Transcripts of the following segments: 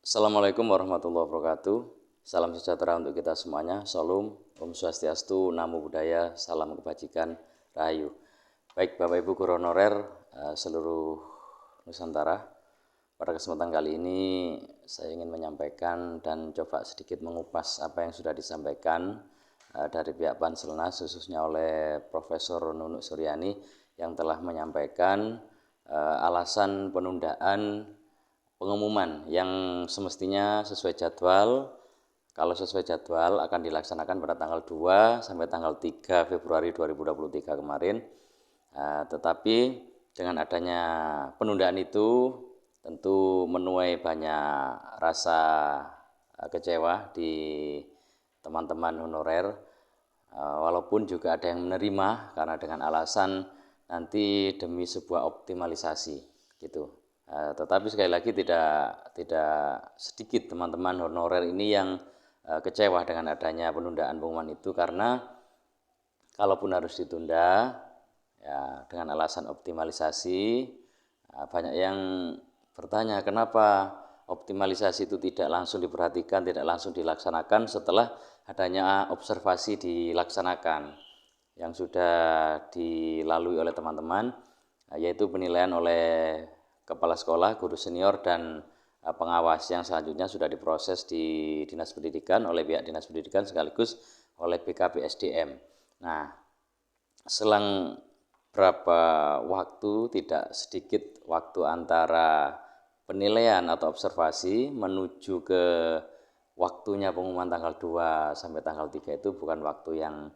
Assalamualaikum warahmatullahi wabarakatuh. Salam sejahtera untuk kita semuanya. Shalom, Om Swastiastu, Namo Buddhaya, salam kebajikan, Rahayu. Baik Bapak Ibu guru honorer seluruh Nusantara, pada kesempatan kali ini saya ingin menyampaikan dan coba sedikit mengupas apa yang sudah disampaikan dari pihak Panselnas, khususnya oleh Profesor Nunuk Suryani yang telah menyampaikan alasan penundaan pengumuman yang semestinya sesuai jadwal. Kalau sesuai jadwal akan dilaksanakan pada tanggal 2 sampai tanggal 3 Februari 2023 kemarin. Tetapi dengan adanya penundaan itu tentu menuai banyak rasa kecewa di teman-teman honorer, walaupun juga ada yang menerima karena dengan alasan nanti demi sebuah optimalisasi gitu. Tetapi sekali lagi tidak sedikit teman-teman honorer ini yang kecewa dengan adanya penundaan pengumuman itu, karena kalaupun harus ditunda ya dengan alasan optimalisasi, banyak yang bertanya kenapa optimalisasi itu tidak langsung diperhatikan, tidak langsung dilaksanakan setelah adanya observasi dilaksanakan yang sudah dilalui oleh teman-teman, yaitu penilaian oleh kepala sekolah, guru senior, dan pengawas yang selanjutnya sudah diproses di Dinas Pendidikan oleh pihak Dinas Pendidikan sekaligus oleh BKP SDM. Nah, selang berapa waktu, tidak sedikit waktu antara penilaian atau observasi menuju ke waktunya pengumuman tanggal 2 sampai tanggal 3 itu bukan waktu yang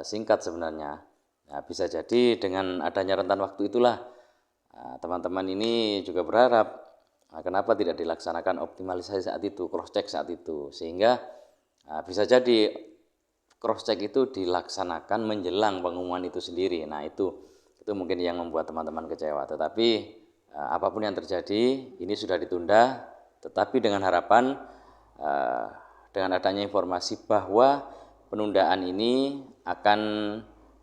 singkat sebenarnya. Nah, bisa jadi dengan adanya rentan waktu itulah teman-teman ini juga berharap kenapa tidak dilaksanakan optimalisasi saat itu, cross check saat itu, sehingga bisa jadi cross check itu dilaksanakan menjelang pengumuman itu sendiri. Nah, itu mungkin yang membuat teman-teman kecewa. Tetapi apapun yang terjadi, ini sudah ditunda, tetapi dengan harapan dengan adanya informasi bahwa penundaan ini akan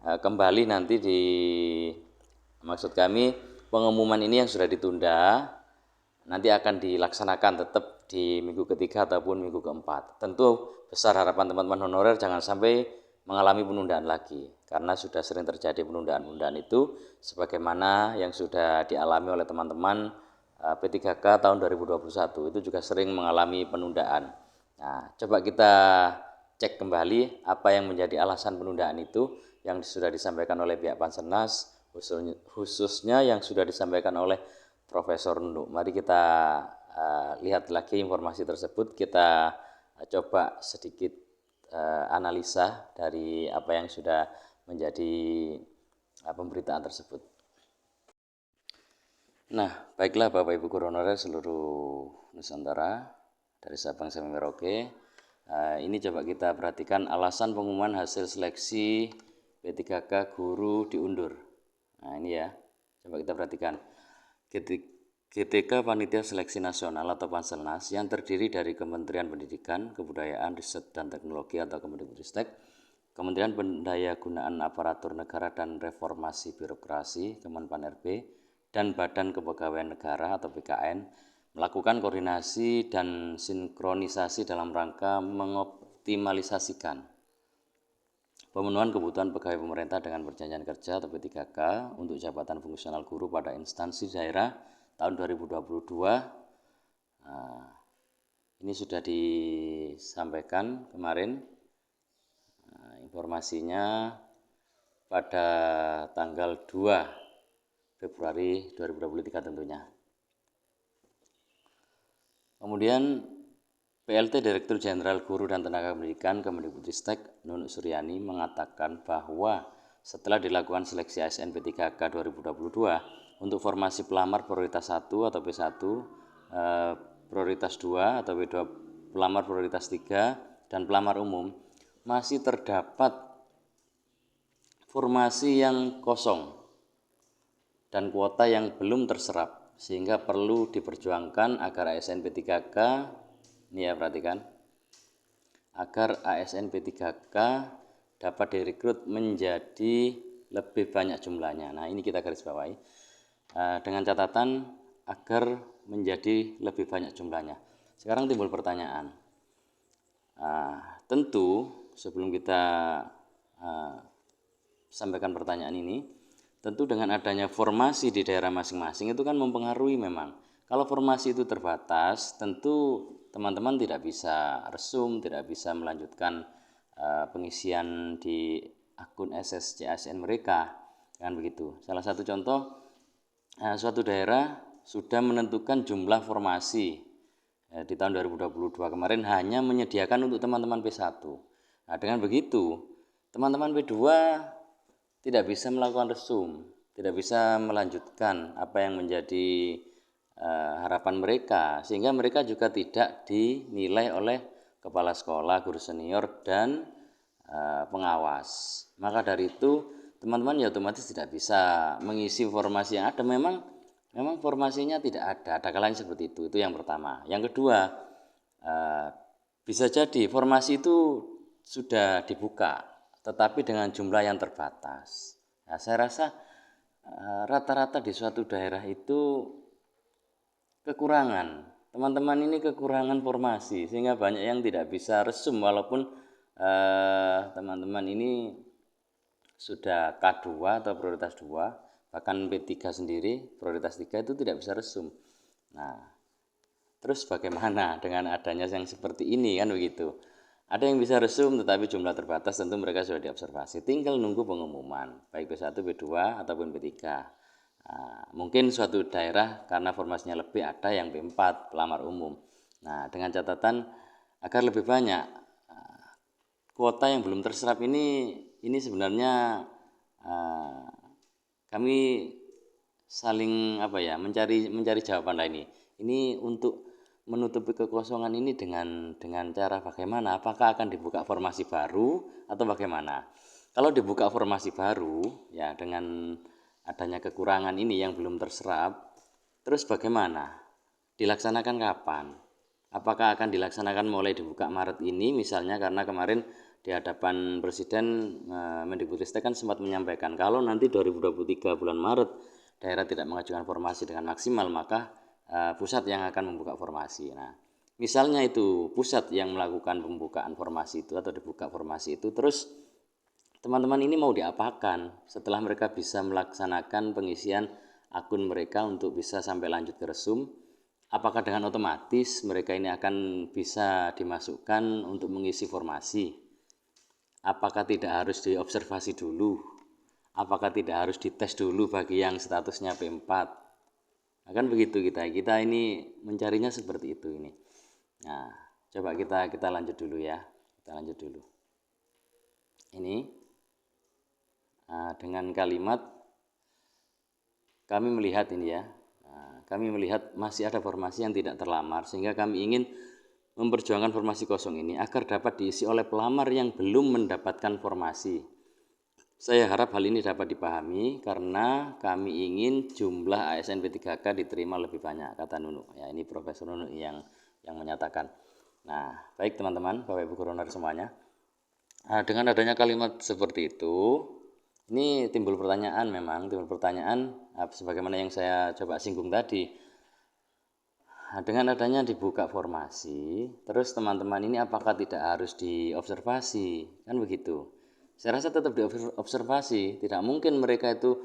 kembali nanti maksud kami pengumuman ini yang sudah ditunda nanti akan dilaksanakan tetap di minggu ketiga ataupun minggu keempat. Tentu besar harapan teman-teman honorer jangan sampai mengalami penundaan lagi, karena sudah sering terjadi penundaan-penundaan itu sebagaimana yang sudah dialami oleh teman-teman P3K tahun 2021 itu juga sering mengalami penundaan. Nah, coba kita cek kembali apa yang menjadi alasan penundaan itu yang sudah disampaikan oleh pihak Panselnas, khususnya yang sudah disampaikan oleh Profesor Nunuk. Mari kita lihat lagi informasi tersebut, kita coba sedikit analisa dari apa yang sudah menjadi pemberitaan tersebut. Nah, baiklah Bapak Ibu guru honorer seluruh Nusantara dari Sabang sampai Merauke. Ini coba kita perhatikan alasan pengumuman hasil seleksi P3K guru diundur. Nah, ini ya, coba kita perhatikan. GTK Panitia Seleksi Nasional atau Panselnas yang terdiri dari Kementerian Pendidikan, Kebudayaan, Riset dan Teknologi atau Kemendikbudristek, Kementerian Pendayagunaan Aparatur Negara dan Reformasi Birokrasi Kemenpan-RB, dan Badan Kepegawaian Negara atau BKN melakukan koordinasi dan sinkronisasi dalam rangka mengoptimalisasikan pemenuhan kebutuhan pegawai pemerintah dengan perjanjian kerja atau P3K untuk jabatan fungsional guru pada instansi daerah tahun 2022. Ini sudah disampaikan kemarin informasinya pada tanggal 2 Februari 2023 tentunya. Kemudian PLT Direktur Jenderal Guru dan Tenaga Pendidikan Kemendikbudristek Nunuk Suryani mengatakan bahwa setelah dilakukan seleksi ASN P3K 2022 untuk formasi pelamar prioritas 1 atau P1, prioritas 2 atau P2, pelamar prioritas 3, dan pelamar umum, masih terdapat formasi yang kosong dan kuota yang belum terserap, sehingga perlu diperjuangkan agar ASN P3K, ini ya perhatikan, agar ASN P3K dapat direkrut menjadi lebih banyak jumlahnya. Nah, ini kita garis bawahi dengan catatan agar menjadi lebih banyak jumlahnya. sekarang timbul pertanyaan. Tentu sebelum kita sampaikan pertanyaan ini, tentu dengan adanya formasi di daerah masing-masing itu kan mempengaruhi memang. Kalau formasi itu terbatas, tentu teman-teman tidak bisa resum, tidak bisa melanjutkan pengisian di akun SSCASN mereka, kan begitu. Salah satu contoh, suatu daerah sudah menentukan jumlah formasi di tahun 2022 kemarin hanya menyediakan untuk teman-teman P1. Nah, dengan begitu teman-teman P2 tidak bisa melakukan resum, tidak bisa melanjutkan apa yang menjadi harapan mereka, sehingga mereka juga tidak dinilai oleh kepala sekolah, guru senior, dan pengawas. Maka dari itu teman-teman ya otomatis tidak bisa mengisi formasi yang ada. Memang formasinya tidak ada kalanya seperti itu yang pertama. Yang kedua, bisa jadi formasi itu sudah dibuka tetapi dengan jumlah yang terbatas. Nah, saya rasa rata-rata di suatu daerah itu kekurangan. Teman-teman ini kekurangan formasi sehingga banyak yang tidak bisa resum walaupun teman-teman ini sudah K2 atau prioritas 2, bahkan P3 sendiri prioritas 3 itu tidak bisa resum. Nah, terus bagaimana dengan adanya yang seperti ini, kan begitu. Ada yang bisa resum tetapi jumlah terbatas, tentu mereka sudah diobservasi, tinggal nunggu pengumuman baik P1, P2 ataupun P3. Mungkin suatu daerah karena formasinya lebih ada yang P4 pelamar umum. Nah, dengan catatan agar lebih banyak kuota yang belum terserap ini sebenarnya kami saling mencari jawaban lah ini. Ini untuk menutupi kekosongan ini dengan cara bagaimana? Apakah akan dibuka formasi baru atau bagaimana? Kalau dibuka formasi baru ya dengan adanya kekurangan ini yang belum terserap, terus bagaimana? Dilaksanakan kapan? Apakah akan dilaksanakan mulai dibuka Maret ini misalnya, karena kemarin di hadapan Presiden Mendikbudristek kan sempat menyampaikan kalau nanti 2023 bulan Maret daerah tidak mengajukan formasi dengan maksimal, maka pusat yang akan membuka formasi. Nah, misalnya itu pusat yang melakukan pembukaan formasi itu atau dibuka formasi itu, terus teman-teman ini mau diapakan setelah mereka bisa melaksanakan pengisian akun mereka untuk bisa sampai lanjut ke resum? Apakah dengan otomatis mereka ini akan bisa dimasukkan untuk mengisi formasi? Apakah tidak harus diobservasi dulu? Apakah tidak harus dites dulu bagi yang statusnya P4? Akan begitu kita ini mencarinya seperti itu ini. Nah, coba kita lanjut dulu ya. Kita lanjut dulu. Ini dengan kalimat kami melihat ini ya. Kami melihat masih ada formasi yang tidak terlamar, sehingga kami ingin memperjuangkan formasi kosong ini agar dapat diisi oleh pelamar yang belum mendapatkan formasi. Saya harap hal ini dapat dipahami karena kami ingin jumlah ASN P3K diterima lebih banyak, kata Nunu. Ya, ini Profesor Nunu yang menyatakan. Nah, baik teman-teman, Bapak Ibu Guru semuanya. Dengan adanya kalimat seperti itu, ini timbul pertanyaan sebagaimana yang saya coba singgung tadi. Dengan adanya dibuka formasi, terus teman-teman ini apakah tidak harus diobservasi? Kan begitu. Saya rasa tetap diobservasi. Tidak mungkin mereka itu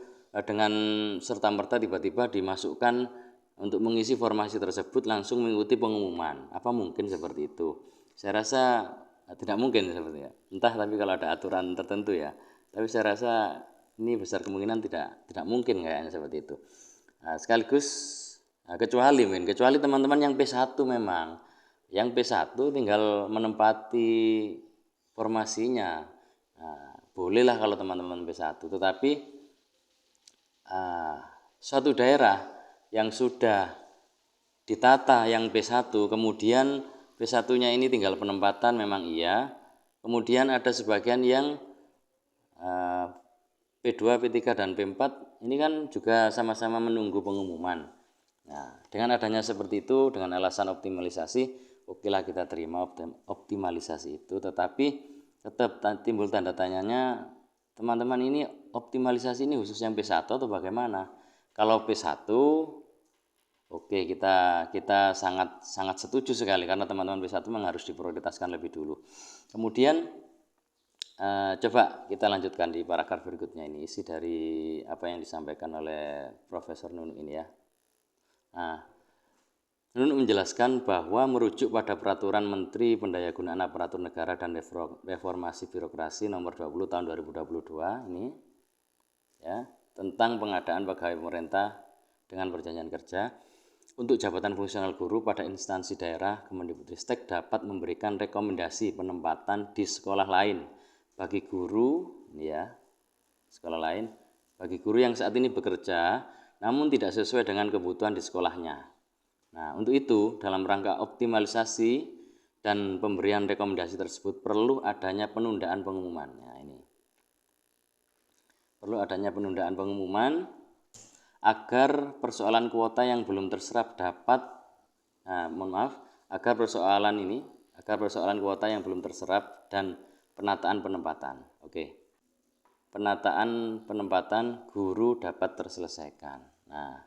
dengan serta-merta tiba-tiba dimasukkan untuk mengisi formasi tersebut langsung mengikuti pengumuman. Apa mungkin seperti itu? Saya rasa tidak mungkin seperti itu. Entah, tapi kalau ada aturan tertentu ya. Tapi saya rasa ini besar kemungkinan tidak mungkin kayaknya seperti itu. Sekaligus kecuali teman-teman yang P1 memang. Yang P1 tinggal menempati formasinya. Bolehlah kalau teman-teman P1, tetapi suatu daerah yang sudah ditata yang P1, kemudian P1-nya ini tinggal penempatan memang iya, kemudian ada sebagian yang P2, P3, dan P4 ini kan juga sama-sama menunggu pengumuman. Nah, dengan adanya seperti itu, dengan alasan optimalisasi, okelah kita terima optimalisasi itu, tetapi tetap timbul tanda tanyanya, teman-teman ini optimalisasi ini khusus yang P1 atau bagaimana? Kalau P1 Oke, kita sangat sangat setuju sekali karena teman-teman P1 memang harus diprioritaskan lebih dulu. Kemudian coba kita lanjutkan di paragraf berikutnya, ini isi dari apa yang disampaikan oleh Profesor Nunu ini ya. Nah, Nunu menjelaskan bahwa merujuk pada Peraturan Menteri Pendayagunaan Aparatur Negara dan Reformasi Birokrasi Nomor 20 Tahun 2022 ini ya, tentang pengadaan pegawai pemerintah dengan perjanjian kerja untuk jabatan fungsional guru pada instansi daerah, Kemendikbudristek dapat memberikan rekomendasi penempatan di sekolah lain bagi guru ya, sekolah lain bagi guru yang saat ini bekerja namun tidak sesuai dengan kebutuhan di sekolahnya. Nah, untuk itu dalam rangka optimalisasi dan pemberian rekomendasi tersebut perlu adanya penundaan pengumuman. Nah, ini perlu adanya penundaan pengumuman agar persoalan kuota yang belum terserap dapat agar persoalan kuota yang belum terserap dan penataan penempatan. Oke. Penataan penempatan guru dapat terselesaikan. Nah,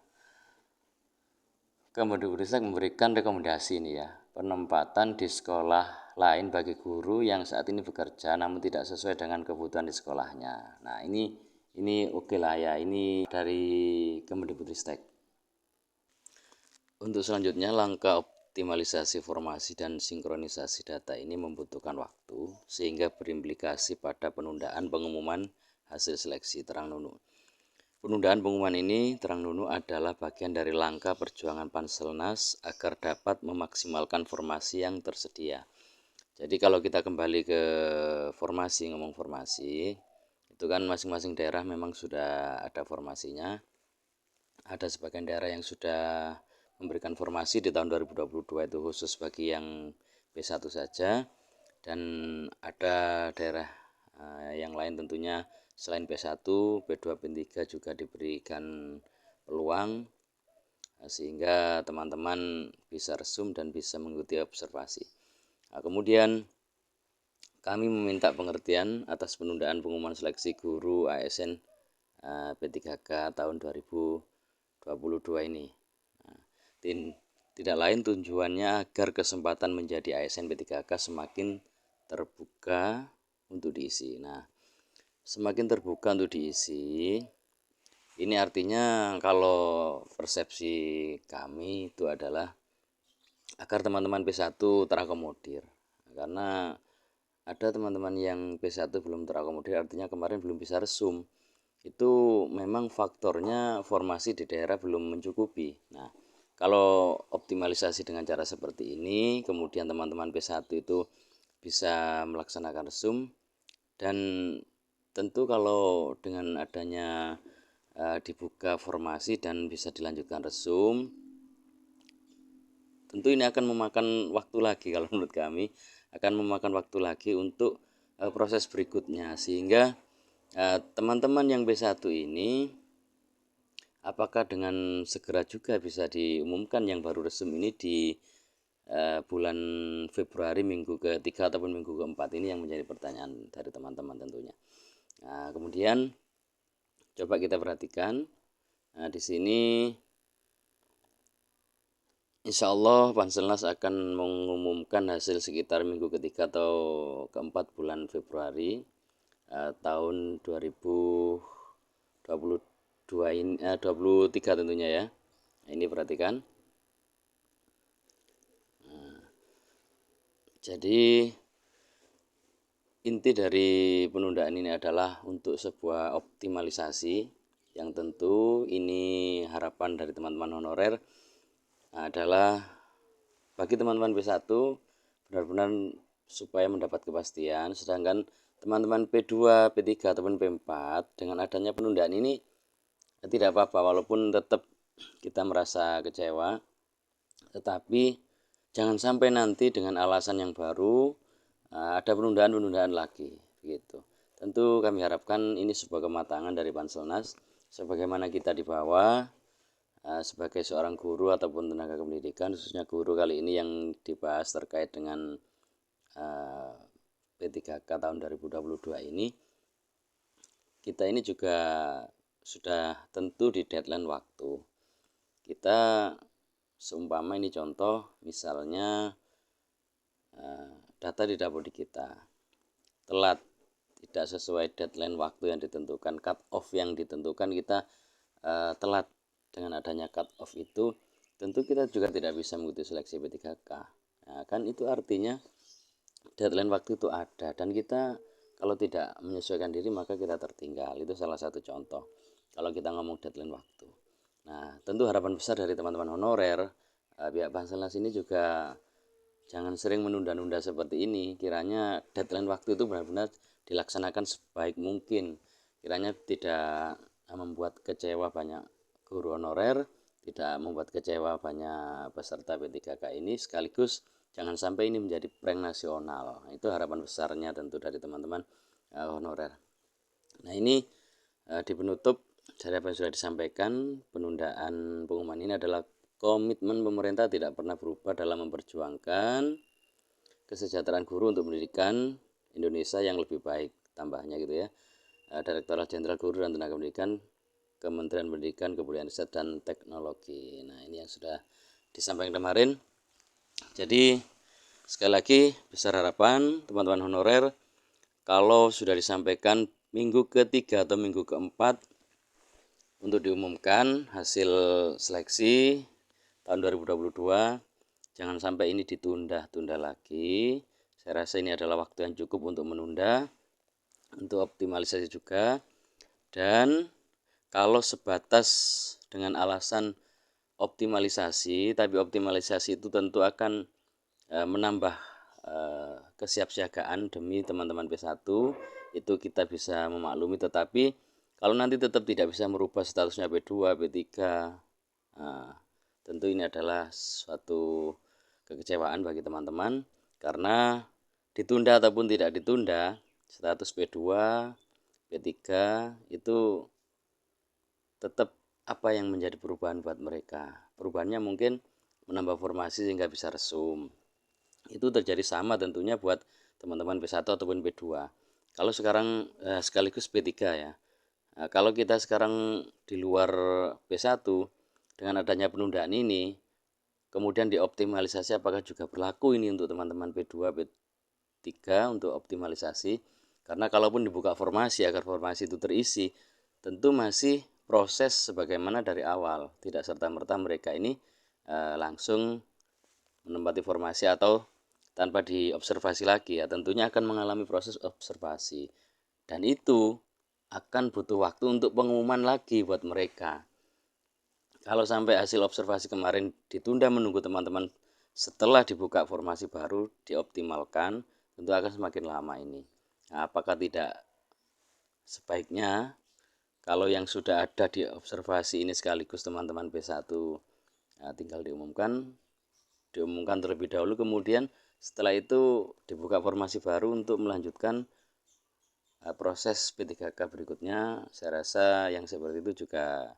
Kemendikbudristek memberikan rekomendasi ini ya, penempatan di sekolah lain bagi guru yang saat ini bekerja namun tidak sesuai dengan kebutuhan di sekolahnya. Nah, ini oke lah ya, ini dari Kemendikbudristek. Untuk selanjutnya, langkah optimalisasi formasi dan sinkronisasi data ini membutuhkan waktu sehingga berimplikasi pada penundaan pengumuman hasil seleksi, terang Nunu. Penundaan pengumuman ini, terang Nunu, adalah bagian dari langkah perjuangan Panselnas agar dapat memaksimalkan formasi yang tersedia. Jadi kalau kita kembali ke ngomong formasi, itu kan masing-masing daerah memang sudah ada formasinya. Ada sebagian daerah yang sudah memberikan formasi di tahun 2022 itu khusus bagi yang P1 saja, dan ada daerah yang lain tentunya selain P1, P2, P3 juga diberikan peluang sehingga teman-teman bisa resum dan bisa mengikuti observasi. Nah, kemudian kami meminta pengertian atas penundaan pengumuman seleksi guru ASN P3K tahun 2022 ini. Nah, tidak lain tujuannya agar kesempatan menjadi ASN P3K semakin terbuka untuk diisi. Nah, semakin terbuka untuk diisi, ini artinya kalau persepsi kami itu adalah agar teman-teman P1 terakomodir. Karena ada teman-teman yang P1 belum terakomodir, artinya kemarin belum bisa resum. Itu memang faktornya formasi di daerah belum mencukupi. Nah, kalau optimalisasi dengan cara seperti ini, kemudian teman-teman P1 itu bisa melaksanakan resum, dan tentu kalau dengan adanya dibuka formasi dan bisa dilanjutkan resum, tentu ini akan memakan waktu lagi, kalau menurut kami akan memakan waktu lagi untuk proses berikutnya, sehingga teman-teman yang B1 ini apakah dengan segera juga bisa diumumkan yang baru resum ini di bulan Februari minggu ke-3 ataupun minggu ke-4, ini yang menjadi pertanyaan dari teman-teman tentunya. Nah, kemudian coba kita perhatikan. Nah, di sini insya Allah Panselnas akan mengumumkan hasil sekitar minggu ke-3 atau ke-4 bulan Februari tahun 2022 ini, 23 tentunya ya. Nah, ini perhatikan. Jadi inti dari penundaan ini adalah untuk sebuah optimalisasi yang tentu ini harapan dari teman-teman honorer adalah bagi teman-teman P1 benar-benar supaya mendapat kepastian, sedangkan teman-teman P2, P3 ataupun P4 dengan adanya penundaan ini tidak apa-apa walaupun tetap kita merasa kecewa, tetapi jangan sampai nanti dengan alasan yang baru ada penundaan lagi gitu. Tentu kami harapkan ini sebuah kematangan dari Panselnas, sebagaimana kita di bawah sebagai seorang guru ataupun tenaga pendidikan, khususnya guru kali ini yang dibahas terkait dengan P3K tahun 2022 ini, kita ini juga sudah tentu di deadline waktu. Kita seumpama ini contoh, misalnya data didapur di kita telat, tidak sesuai deadline waktu yang ditentukan, cut off yang ditentukan, kita telat. Dengan adanya cut off itu tentu kita juga tidak bisa mengikuti seleksi P3K. Nah, kan itu artinya deadline waktu itu ada, dan kita kalau tidak menyesuaikan diri maka kita tertinggal. Itu salah satu contoh kalau kita ngomong deadline waktu. Nah, tentu harapan besar dari teman-teman honorer, pihak Banselnas ini juga jangan sering menunda-nunda seperti ini. Kiranya deadline waktu itu benar-benar dilaksanakan sebaik mungkin. Kiranya tidak membuat kecewa banyak guru honorer, tidak membuat kecewa banyak peserta P3K ini, sekaligus jangan sampai ini menjadi prank nasional. Itu harapan besarnya tentu dari teman-teman honorer. Nah, ini di penutup dari apa yang sudah disampaikan, penundaan pengumuman ini adalah komitmen pemerintah tidak pernah berubah dalam memperjuangkan kesejahteraan guru untuk pendidikan Indonesia yang lebih baik. Tambahnya gitu ya, Direktorat Jenderal Guru dan Tenaga Pendidikan, Kementerian Pendidikan, Kebudayaan, Riset, dan Teknologi. Nah, ini yang sudah disampaikan kemarin. Jadi sekali lagi besar harapan teman-teman honorer, kalau sudah disampaikan minggu ketiga atau minggu keempat untuk diumumkan hasil seleksi tahun 2022, jangan sampai ini ditunda-tunda lagi. Saya rasa ini adalah waktu yang cukup untuk menunda, untuk optimalisasi juga. Dan kalau sebatas dengan alasan optimalisasi, tapi optimalisasi itu tentu akan menambah kesiapsiagaan demi teman-teman P1, itu kita bisa memaklumi. Tetapi kalau nanti tetap tidak bisa merubah statusnya P2, P3, tentu ini adalah suatu kekecewaan bagi teman-teman, karena ditunda ataupun tidak ditunda, status P2, P3 itu tetap apa yang menjadi perubahan buat mereka. Perubahannya mungkin menambah formasi sehingga bisa resum. Itu terjadi sama tentunya buat teman-teman P1 ataupun P2. Kalau sekarang sekaligus P3 ya. Nah, kalau kita sekarang di luar P1 dengan adanya penundaan ini, kemudian dioptimalisasi, apakah juga berlaku ini untuk teman-teman P2, P3 untuk optimalisasi? Karena kalaupun dibuka formasi agar formasi itu terisi, tentu masih proses sebagaimana dari awal, tidak serta-merta mereka ini langsung menempati formasi atau tanpa diobservasi lagi ya. Tentunya akan mengalami proses observasi, dan itu akan butuh waktu untuk pengumuman lagi buat mereka. Kalau sampai hasil observasi kemarin ditunda menunggu teman-teman setelah dibuka formasi baru dioptimalkan, tentu akan semakin lama ini. Nah, apakah tidak sebaiknya kalau yang sudah ada di observasi ini sekaligus teman-teman P1 tinggal diumumkan terlebih dahulu, kemudian setelah itu dibuka formasi baru untuk melanjutkan proses P3K berikutnya? Saya rasa yang seperti itu juga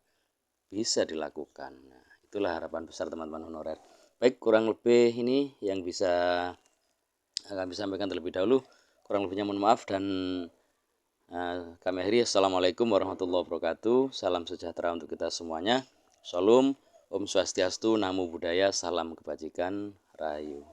bisa dilakukan. Nah, itulah harapan besar teman-teman honorer. Baik, kurang lebih ini yang bisa kami sampaikan terlebih dahulu. Kurang lebihnya mohon maaf, dan kami akhiri. Assalamualaikum warahmatullahi wabarakatuh. Salam sejahtera untuk kita semuanya. Shalom, Om Swastiastu, Namo Buddhaya, salam kebajikan, Rahayu.